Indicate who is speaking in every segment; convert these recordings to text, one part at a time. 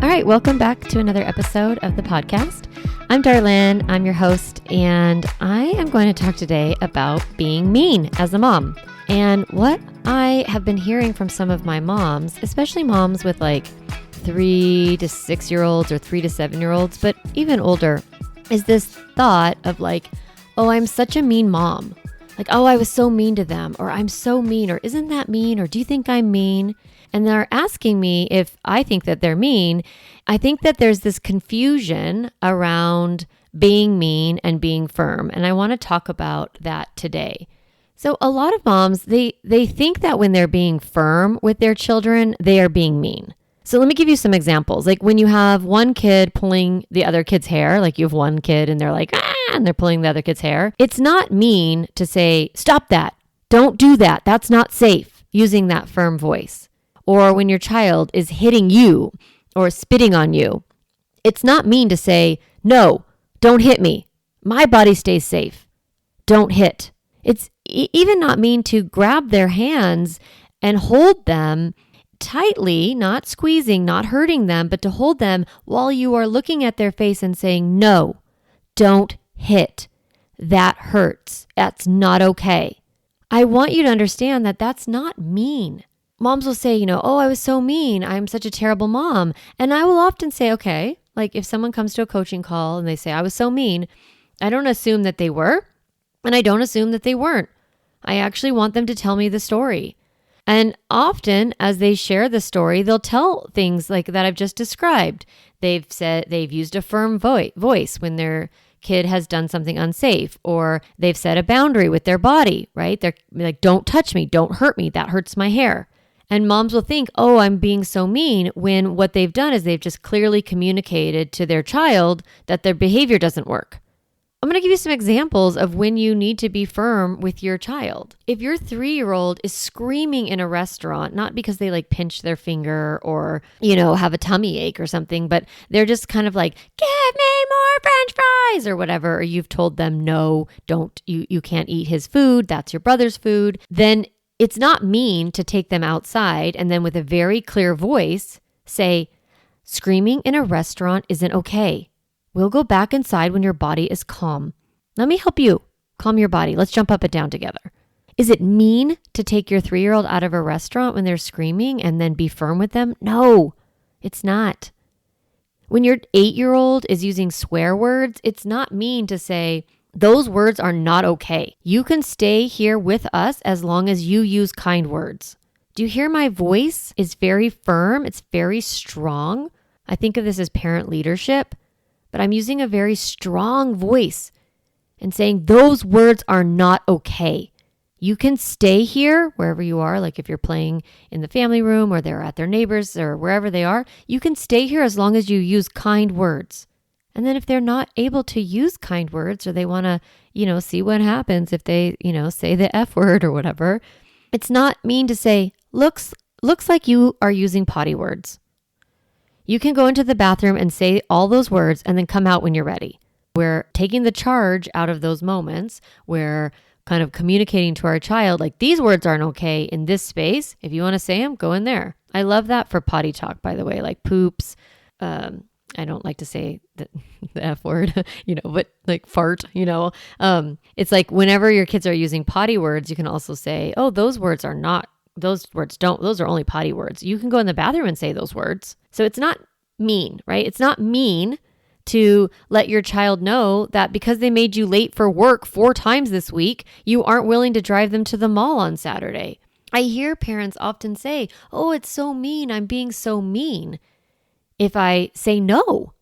Speaker 1: All right, welcome back to another episode of the podcast. I'm Darlene, I'm your host, and I am going to talk today about being mean as a mom. And what I have been hearing from some of my moms, especially moms with like 3 to 6 year olds or 3 to 7 year olds, but even older, is this thought of like, oh, I'm such a mean mom. Like, oh, I was so mean to them, or I'm so mean, or isn't that mean, or do you think I'm mean? And they're asking me if I think that they're mean. I think that there's this confusion around being mean and being firm. And I want to talk about that today. So a lot of moms, they think that when they're being firm with their children, they are being mean. So let me give you some examples. Like when you have one kid pulling the other kid's hair, like you have one kid and they're like, and they're pulling the other kid's hair. It's not mean to say, stop that. Don't do that. That's not safe, using that firm voice. Or when your child is hitting you or spitting on you, it's not mean to say, no, don't hit me. My body stays safe. Don't hit. It's even not mean to grab their hands and hold them tightly, not squeezing, not hurting them, but to hold them while you are looking at their face and saying, no, don't hit. That hurts. That's not okay. I want you to understand that that's not mean. Moms will say, oh, I was so mean. I'm such a terrible mom. And I will often say, okay, like if someone comes to a coaching call and they say, I was so mean, I don't assume that they were, and I don't assume that they weren't. I actually want them to tell me the story. And often as they share the story, they'll tell things like that I've just described. They've used a firm voice when their kid has done something unsafe, or they've set a boundary with their body, right? They're like, don't touch me, don't hurt me, that hurts my hair. And moms will think, oh, I'm being so mean, when what they've done is they've just clearly communicated to their child that their behavior doesn't work. I'm going to give you some examples of when you need to be firm with your child. If your 3-year-old is screaming in a restaurant, not because they like pinch their finger or, have a tummy ache or something, but they're just kind of like, give me more French fries or whatever, or you've told them, no, don't, you can't eat his food, that's your brother's food, then it's not mean to take them outside and then with a very clear voice say, screaming in a restaurant isn't okay. We'll go back inside when your body is calm. Let me help you calm your body. Let's jump up and down together. Is it mean to take your 3-year-old out of a restaurant when they're screaming and then be firm with them? No, it's not. When your 8-year-old is using swear words, it's not mean to say, those words are not okay. You can stay here with us as long as you use kind words. Do you hear my voice is very firm? It's very strong. I think of this as parent leadership, but I'm using a very strong voice and saying those words are not okay. You can stay here wherever you are, like if you're playing in the family room or they're at their neighbors or wherever they are, you can stay here as long as you use kind words. And then if they're not able to use kind words or they want to, see what happens if they, say the F word or whatever, it's not mean to say, looks like you are using potty words. You can go into the bathroom and say all those words and then come out when you're ready. We're taking the charge out of those moments. We're kind of communicating to our child, like these words aren't okay in this space. If you want to say them, go in there. I love that for potty talk, by the way, like poops, I don't like to say the F word, but like fart, it's like whenever your kids are using potty words, you can also say, oh, those words are only potty words. You can go in the bathroom and say those words. So it's not mean, right? It's not mean to let your child know that because they made you late for work 4 times this week, you aren't willing to drive them to the mall on Saturday. I hear parents often say, oh, it's so mean. I'm being so mean. If I say no,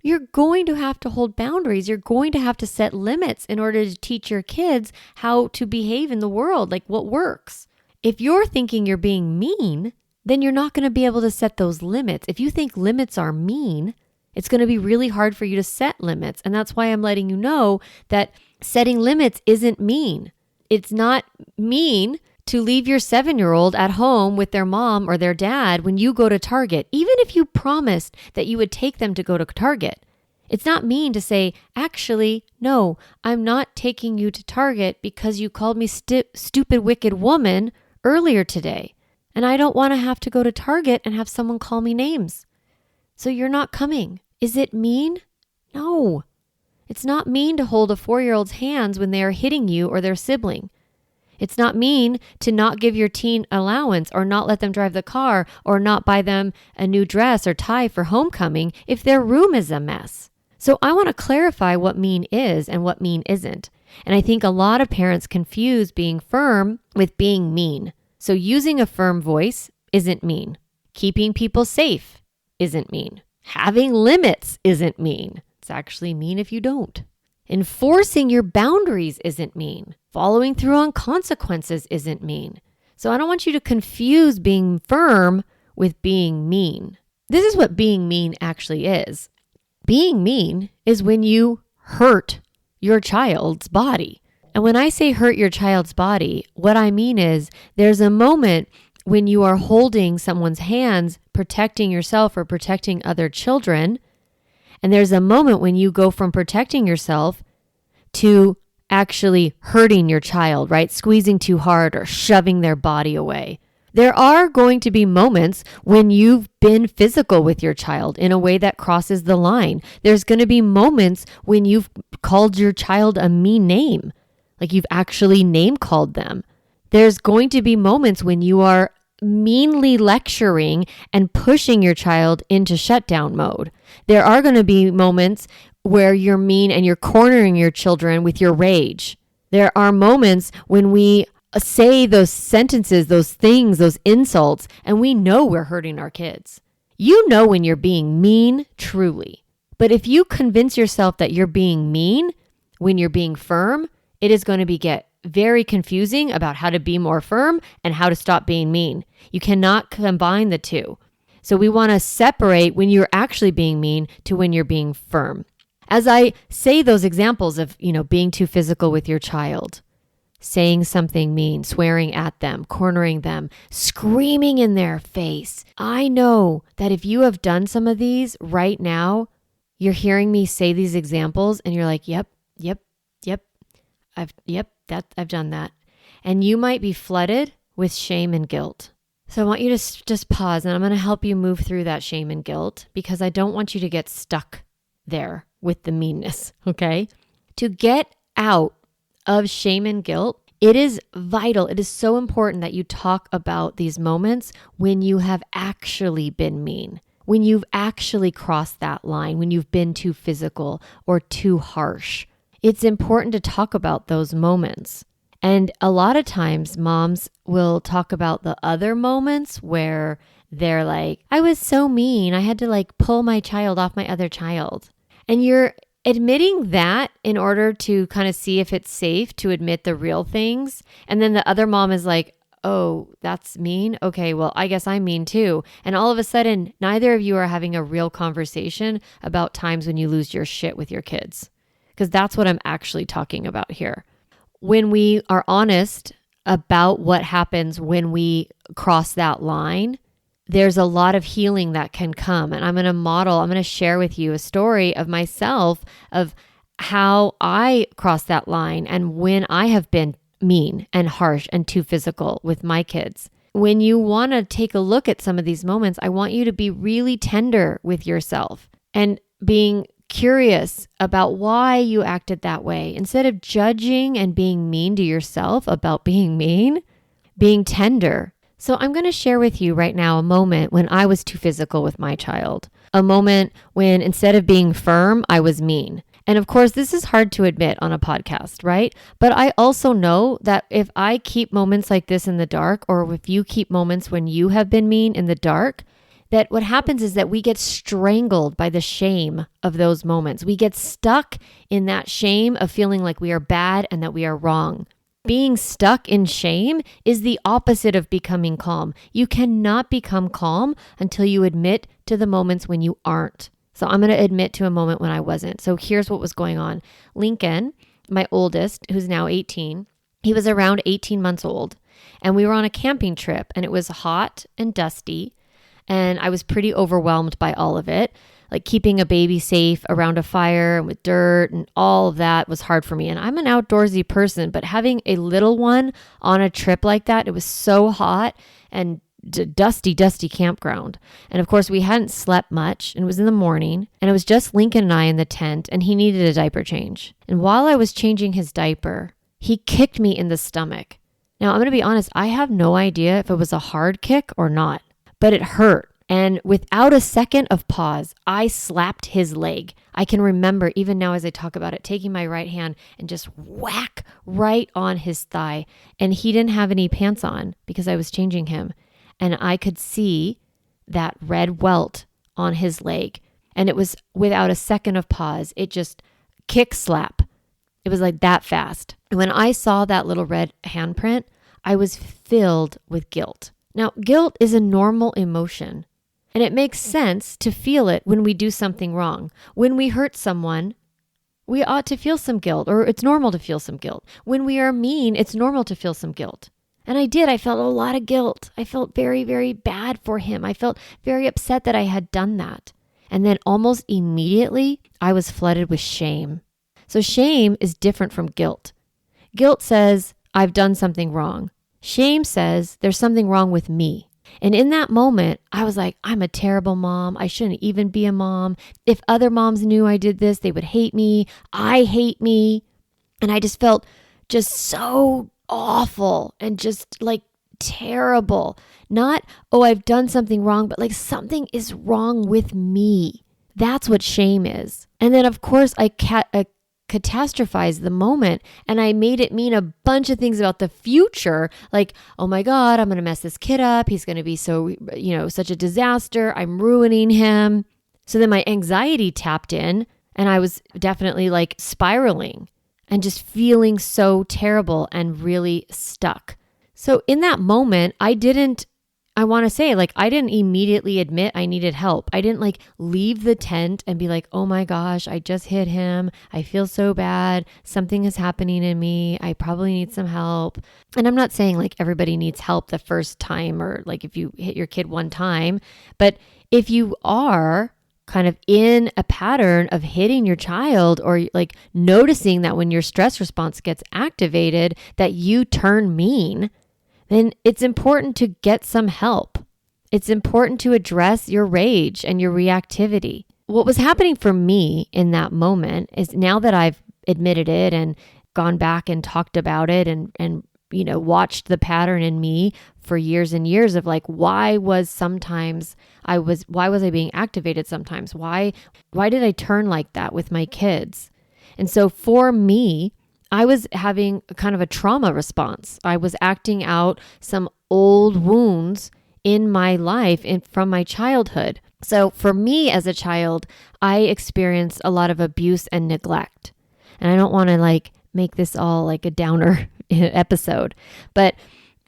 Speaker 1: you're going to have to hold boundaries. You're going to have to set limits in order to teach your kids how to behave in the world, like what works. If you're thinking you're being mean, then you're not going to be able to set those limits. If you think limits are mean, it's going to be really hard for you to set limits. And that's why I'm letting you know that setting limits isn't mean. It's not mean to leave your 7-year-old at home with their mom or their dad when you go to Target, even if you promised that you would take them to go to Target. It's not mean to say, actually, no, I'm not taking you to Target because you called me stupid, wicked woman earlier today. And I don't want to have to go to Target and have someone call me names. So you're not coming. Is it mean? No. It's not mean to hold a 4-year-old's hands when they are hitting you or their sibling. It's not mean to not give your teen allowance or not let them drive the car or not buy them a new dress or tie for homecoming if their room is a mess. So I want to clarify what mean is and what mean isn't. And I think a lot of parents confuse being firm with being mean. So using a firm voice isn't mean. Keeping people safe isn't mean. Having limits isn't mean. It's actually mean if you don't. Enforcing your boundaries isn't mean. Following through on consequences isn't mean. So I don't want you to confuse being firm with being mean. This is what being mean actually is. Being mean is when you hurt your child's body. And when I say hurt your child's body, what I mean is there's a moment when you are holding someone's hands, protecting yourself or protecting other children. And there's a moment when you go from protecting yourself to actually hurting your child, right? Squeezing too hard or shoving their body away. There are going to be moments when you've been physical with your child in a way that crosses the line. There's going to be moments when you've called your child a mean name, like you've actually name called them. There's going to be moments when you are meanly lecturing and pushing your child into shutdown mode. There are going to be moments where you're mean and you're cornering your children with your rage. There are moments when we say those sentences, those things, those insults, and we know we're hurting our kids. You know when you're being mean, truly. But if you convince yourself that you're being mean when you're being firm, it is going to get very confusing about how to be more firm and how to stop being mean. You cannot combine the two. So we want to separate when you're actually being mean to when you're being firm. As I say those examples of, being too physical with your child, saying something mean, swearing at them, cornering them, screaming in their face. I know that if you have done some of these right now, you're hearing me say these examples and you're like, yep, I've done that. And you might be flooded with shame and guilt. So I want you to just pause, and I'm going to help you move through that shame and guilt because I don't want you to get stuck there with the meanness, okay? To get out of shame and guilt, it is vital. It is so important that you talk about these moments when you have actually been mean, when you've actually crossed that line, when you've been too physical or too harsh. It's important to talk about those moments. And a lot of times moms will talk about the other moments where they're like, I was so mean. I had to pull my child off my other child. And you're admitting that in order to kind of see if it's safe to admit the real things. And then the other mom is like, oh, that's mean? Okay, well, I guess I'm mean too. And all of a sudden, neither of you are having a real conversation about times when you lose your shit with your kids. Because that's what I'm actually talking about here. When we are honest about what happens when we cross that line, there's a lot of healing that can come. And I'm going to share with you a story of myself of how I crossed that line and when I have been mean and harsh and too physical with my kids. When you want to take a look at some of these moments, I want you to be really tender with yourself and being curious about why you acted that way. Instead of judging and being mean to yourself about being mean, being tender. So I'm going to share with you right now a moment when I was too physical with my child. A moment when instead of being firm, I was mean. And of course, this is hard to admit on a podcast, right? But I also know that if I keep moments like this in the dark, or if you keep moments when you have been mean in the dark, that what happens is that we get strangled by the shame of those moments. We get stuck in that shame of feeling like we are bad and that we are wrong. Being stuck in shame is the opposite of becoming calm. You cannot become calm until you admit to the moments when you aren't. So I'm going to admit to a moment when I wasn't. So here's what was going on. Lincoln, my oldest, who's now 18, he was around 18 months old. And we were on a camping trip and it was hot and dusty. And I was pretty overwhelmed by all of it. Like keeping a baby safe around a fire and with dirt and all of that was hard for me. And I'm an outdoorsy person, but having a little one on a trip like that, it was so hot and dusty campground. And of course, we hadn't slept much, and it was in the morning, and it was just Lincoln and I in the tent, and he needed a diaper change. And while I was changing his diaper, he kicked me in the stomach. Now, I'm going to be honest, I have no idea if it was a hard kick or not, but it hurt. And without a second of pause, I slapped his leg. I can remember, even now as I talk about it, taking my right hand and just whack right on his thigh. And he didn't have any pants on because I was changing him. And I could see that red welt on his leg. And it was without a second of pause. It just kick slap. It was like that fast. And when I saw that little red handprint, I was filled with guilt. Now, guilt is a normal emotion. And it makes sense to feel it when we do something wrong. When we hurt someone, we ought to feel some guilt, or it's normal to feel some guilt. When we are mean, it's normal to feel some guilt. And I did. I felt a lot of guilt. I felt very, very bad for him. I felt very upset that I had done that. And then almost immediately, I was flooded with shame. So shame is different from guilt. Guilt says, I've done something wrong. Shame says, there's something wrong with me. And in that moment, I was like, I'm a terrible mom. I shouldn't even be a mom. If other moms knew I did this, they would hate me. I hate me. And I just felt just so awful and just like terrible. Not, oh, I've done something wrong, but like something is wrong with me. That's what shame is. And then, of course, I catastrophized the moment, and I made it mean a bunch of things about the future. Like, oh my God, I'm going to mess this kid up. He's going to be so, such a disaster. I'm ruining him. So then my anxiety tapped in, and I was definitely like spiraling and just feeling so terrible and really stuck. So in that moment, I didn't immediately admit I needed help. I didn't like leave the tent and be like, oh my gosh, I just hit him. I feel so bad. Something is happening in me. I probably need some help. And I'm not saying like everybody needs help the first time, or like if you hit your kid one time, but if you are kind of in a pattern of hitting your child, or like noticing that when your stress response gets activated, that you turn mean, then it's important to get some help. It's important to address your rage and your reactivity. What was happening for me in that moment is, now that I've admitted it and gone back and talked about it and watched the pattern in me for years and years of like, why was I being activated sometimes? Why did I turn like that with my kids? And so for me, I was having kind of a trauma response. I was acting out some old wounds in my life from my childhood. So for me as a child, I experienced a lot of abuse and neglect. And I don't want to like make this all like a downer episode, but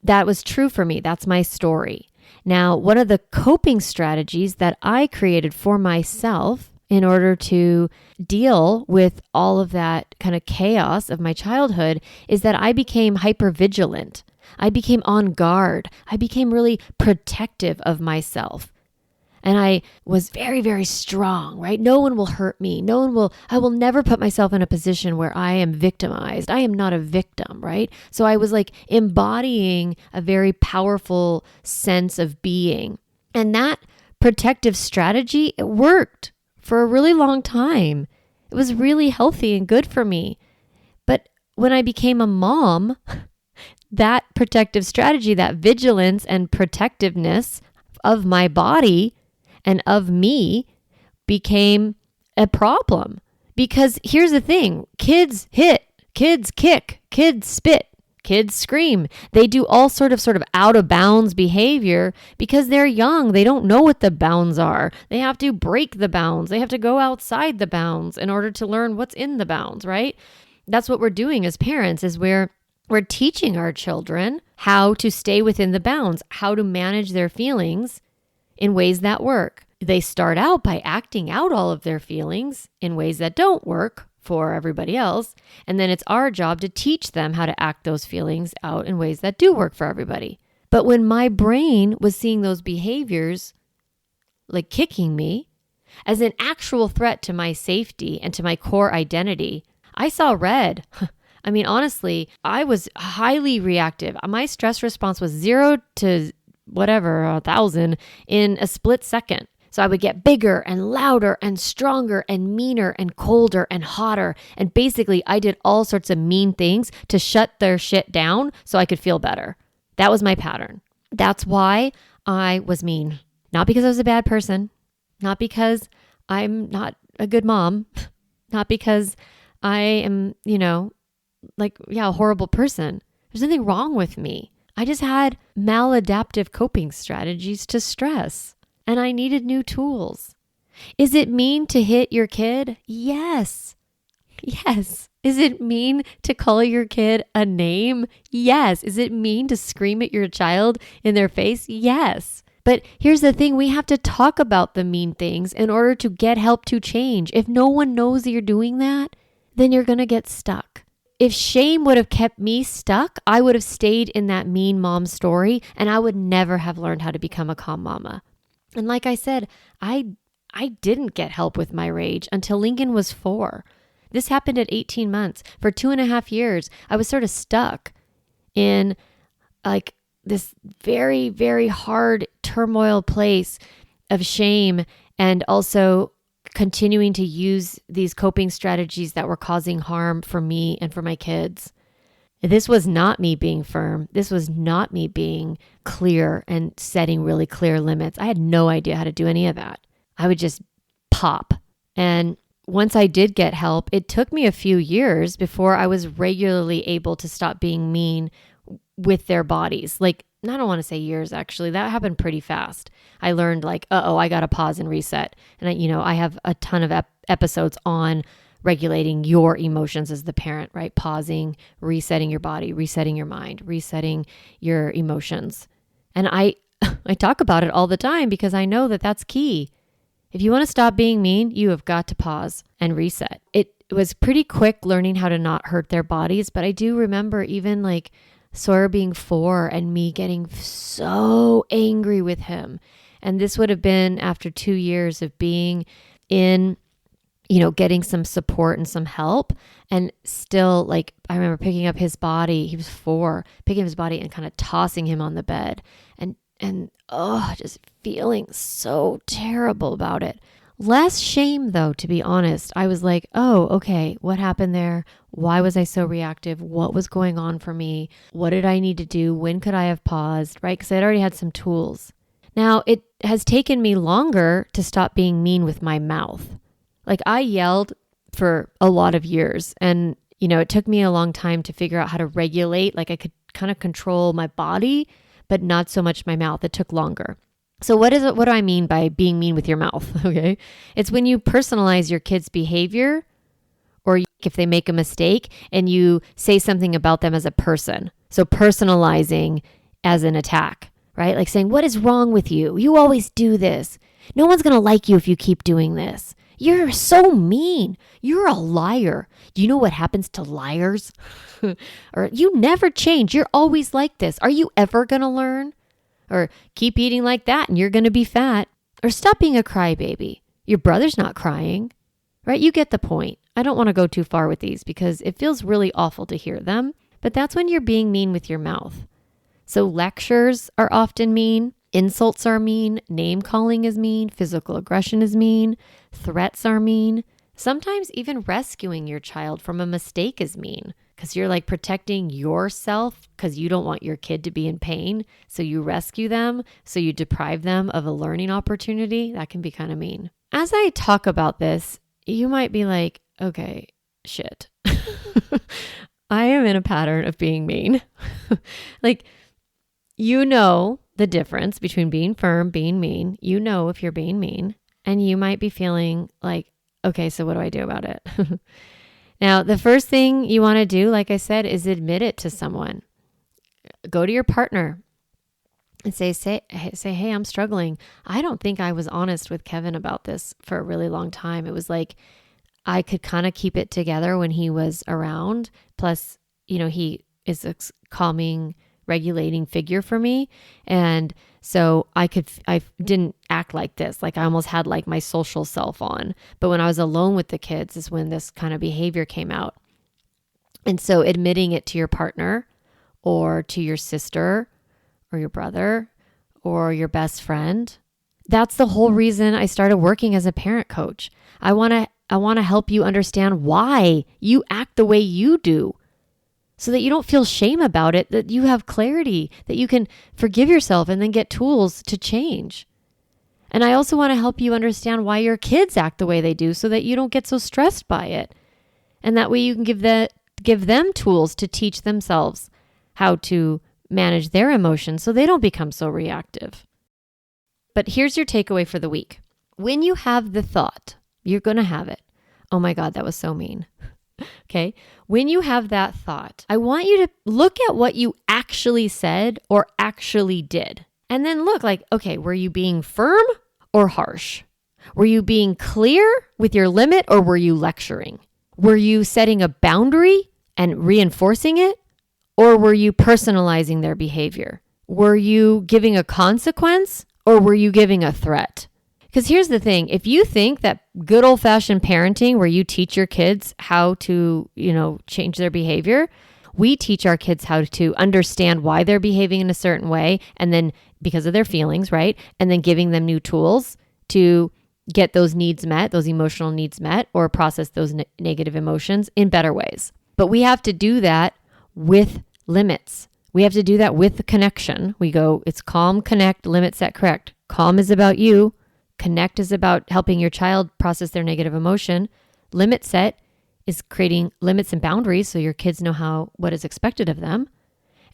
Speaker 1: that was true for me. That's my story. Now, one of the coping strategies that I created for myself in order to deal with all of that kind of chaos of my childhood is that I became hypervigilant. I became on guard. I became really protective of myself. And I was very, very strong, right? No one will hurt me. I will never put myself in a position where I am victimized. I am not a victim, right? So I was like embodying a very powerful sense of being. And that protective strategy, it worked for a really long time. It was really healthy and good for me. But when I became a mom, that protective strategy, that vigilance and protectiveness of my body and of me became a problem. Because here's the thing, kids hit, kids kick, kids spit, kids scream. They do all sort of out of bounds behavior because they're young. They don't know what the bounds are. They have to break the bounds. They have to go outside the bounds in order to learn what's in the bounds, right? That's what we're doing as parents, is we're teaching our children how to stay within the bounds, how to manage their feelings in ways that work. They start out by acting out all of their feelings in ways that don't work for everybody else. And then it's our job to teach them how to act those feelings out in ways that do work for everybody. But when my brain was seeing those behaviors, like kicking me, as an actual threat to my safety and to my core identity, I saw red. Honestly, I was highly reactive. My stress response was 0 to whatever, 1,000 in a split second. So I would get bigger and louder and stronger and meaner and colder and hotter. And basically I did all sorts of mean things to shut their shit down so I could feel better. That was my pattern. That's why I was mean. Not because I was a bad person, not because I'm not a good mom, not because I am, a horrible person. There's nothing wrong with me. I just had maladaptive coping strategies to stress, and I needed new tools. Is it mean to hit your kid? Yes. Yes. Is it mean to call your kid a name? Yes. Is it mean to scream at your child in their face? Yes. But here's the thing, we have to talk about the mean things in order to get help to change. If no one knows that you're doing that, then you're going to get stuck. If shame would have kept me stuck, I would have stayed in that mean mom story and I would never have learned how to become a calm mama. And like I said, I didn't get help with my rage until Lincoln was 4. This happened at 18 months. For 2.5 years, I was sort of stuck in like this very, very hard turmoil place of shame and also continuing to use these coping strategies that were causing harm for me and for my kids. This was not me being firm. This was not me being clear and setting really clear limits. I had no idea how to do any of that. I would just pop. And once I did get help, it took me a few years before I was regularly able to stop being mean with their bodies. Like, I don't want to say years, actually. That happened pretty fast. I learned I got to pause and reset. And I have a ton of episodes on regulating your emotions as the parent, right? Pausing, resetting your body, resetting your mind, resetting your emotions. And I talk about it all the time because I know that that's key. If you want to stop being mean, you have got to pause and reset. It was pretty quick learning how to not hurt their bodies, but I do remember even Sawyer being 4 and me getting so angry with him. And this would have been after 2 years of being in, getting some support and some help. And still, I remember picking up his body. He was 4, picking up his body and kind of tossing him on the bed and just feeling so terrible about it. Less shame though, to be honest. I was like, oh, okay, what happened there? Why was I so reactive? What was going on for me? What did I need to do? When could I have paused, right? Because I'd already had some tools. Now, it has taken me longer to stop being mean with my mouth. I yelled for a lot of years and, it took me a long time to figure out how to regulate. I could kind of control my body, but not so much my mouth. It took longer. So what do I mean by being mean with your mouth? Okay. It's when you personalize your kid's behavior or if they make a mistake and you say something about them as a person. So personalizing as an attack, right? Like saying, what is wrong with you? You always do this. No one's going to like you if you keep doing this. You're so mean. You're a liar. Do you know what happens to liars? Or you never change. You're always like this. Are you ever going to learn? Or keep eating like that and you're going to be fat. Or stop being a crybaby. Your brother's not crying, right? You get the point. I don't want to go too far with these because it feels really awful to hear them, but that's when you're being mean with your mouth. So lectures are often mean. Insults are mean. Name calling is mean. Physical aggression is mean. Threats are mean. Sometimes even rescuing your child from a mistake is mean. Because you're protecting yourself because you don't want your kid to be in pain. So you rescue them. So you deprive them of a learning opportunity. That can be kind of mean. As I talk about this, you might be like, okay, shit. I am in a pattern of being mean. The difference between being firm, being mean. If you're being mean. And you might be feeling like, okay, so what do I do about it? Now, the first thing you want to do, like I said, is admit it to someone. Go to your partner and say, hey, I'm struggling. I don't think I was honest with Kevin about this for a really long time. It was I could kind of keep it together when he was around. Plus, he is a calming, regulating figure for me. And so I didn't act like this. I almost had my social self on. But when I was alone with the kids is when this kind of behavior came out. And so admitting it to your partner or to your sister or your brother or your best friend. That's the whole reason I started working as a parent coach. I want to help you understand why you act the way you do so that you don't feel shame about it, that you have clarity, that you can forgive yourself and then get tools to change. And I also want to help you understand why your kids act the way they do so that you don't get so stressed by it. And that way you can give them tools to teach themselves how to manage their emotions so they don't become so reactive. But here's your takeaway for the week. When you have the thought, you're going to have it. Oh my God, that was so mean. Okay. When you have that thought, I want you to look at what you actually said or actually did. And then look like, okay, were you being firm or harsh? Were you being clear with your limit or were you lecturing? Were you setting a boundary and reinforcing it? Or were you personalizing their behavior? Were you giving a consequence or were you giving a threat? Because here's the thing, if you think that good old-fashioned parenting where you teach your kids how to, change their behavior, we teach our kids how to understand why they're behaving in a certain way and then because of their feelings, right? And then giving them new tools to get those needs met, those emotional needs met, or process those negative emotions in better ways. But we have to do that with limits. We have to do that with the connection. We go, it's calm, connect, limit, set, correct. Calm is about you. Connect is about helping your child process their negative emotion. Limit set is creating limits and boundaries so your kids know what is expected of them.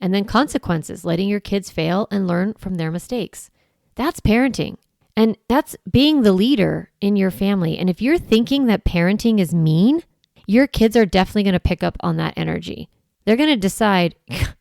Speaker 1: And then consequences, letting your kids fail and learn from their mistakes. That's parenting. And that's being the leader in your family. And if you're thinking that parenting is mean, your kids are definitely going to pick up on that energy. They're going to decide,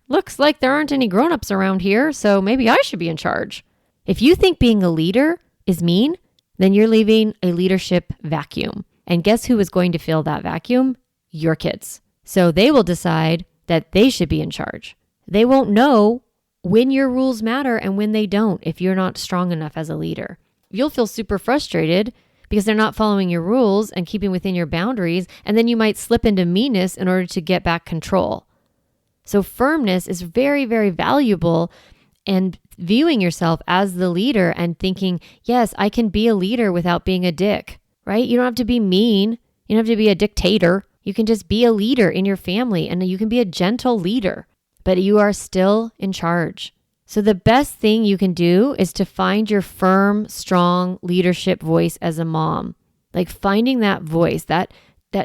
Speaker 1: looks like there aren't any grown-ups around here, so maybe I should be in charge. If you think being a leader is mean, then you're leaving a leadership vacuum. And guess who is going to fill that vacuum? Your kids. So they will decide that they should be in charge. They won't know when your rules matter and when they don't if you're not strong enough as a leader. You'll feel super frustrated because they're not following your rules and keeping within your boundaries, and then you might slip into meanness in order to get back control. So firmness is very, very valuable, and viewing yourself as the leader and thinking, yes, I can be a leader without being a dick, right? You don't have to be mean. You don't have to be a dictator. You can just be a leader in your family, and you can be a gentle leader, but you are still in charge. So the best thing you can do is to find your firm, strong leadership voice as a mom. Like finding that voice, that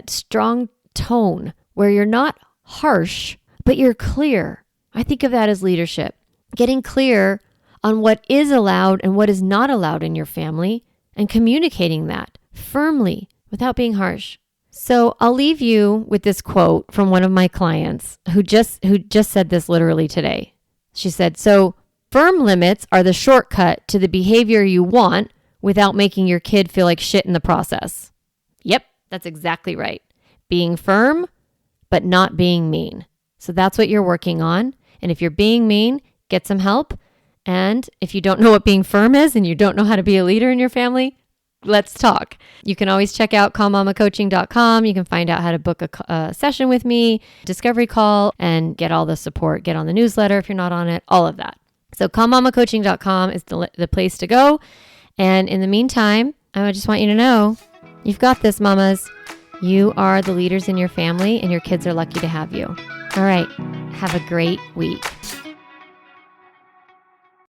Speaker 1: strong tone where you're not harsh, but you're clear. I think of that as leadership. Getting clear on what is allowed and what is not allowed in your family and communicating that firmly without being harsh. So I'll leave you with this quote from one of my clients who just said this literally today. She said, so firm limits are the shortcut to the behavior you want without making your kid feel like shit in the process. Yep, that's exactly right. Being firm, but not being mean. So that's what you're working on. And if you're being mean, get some help. And if you don't know what being firm is and you don't know how to be a leader in your family, let's talk. You can always check out calmmamacoaching.com. You can find out how to book a session with me, discovery call, and get all the support. Get on the newsletter if you're not on it, all of that. So calmmamacoaching.com is the place to go. And in the meantime, I just want you to know, you've got this, mamas. You are the leaders in your family and your kids are lucky to have you. All right. Have a great week.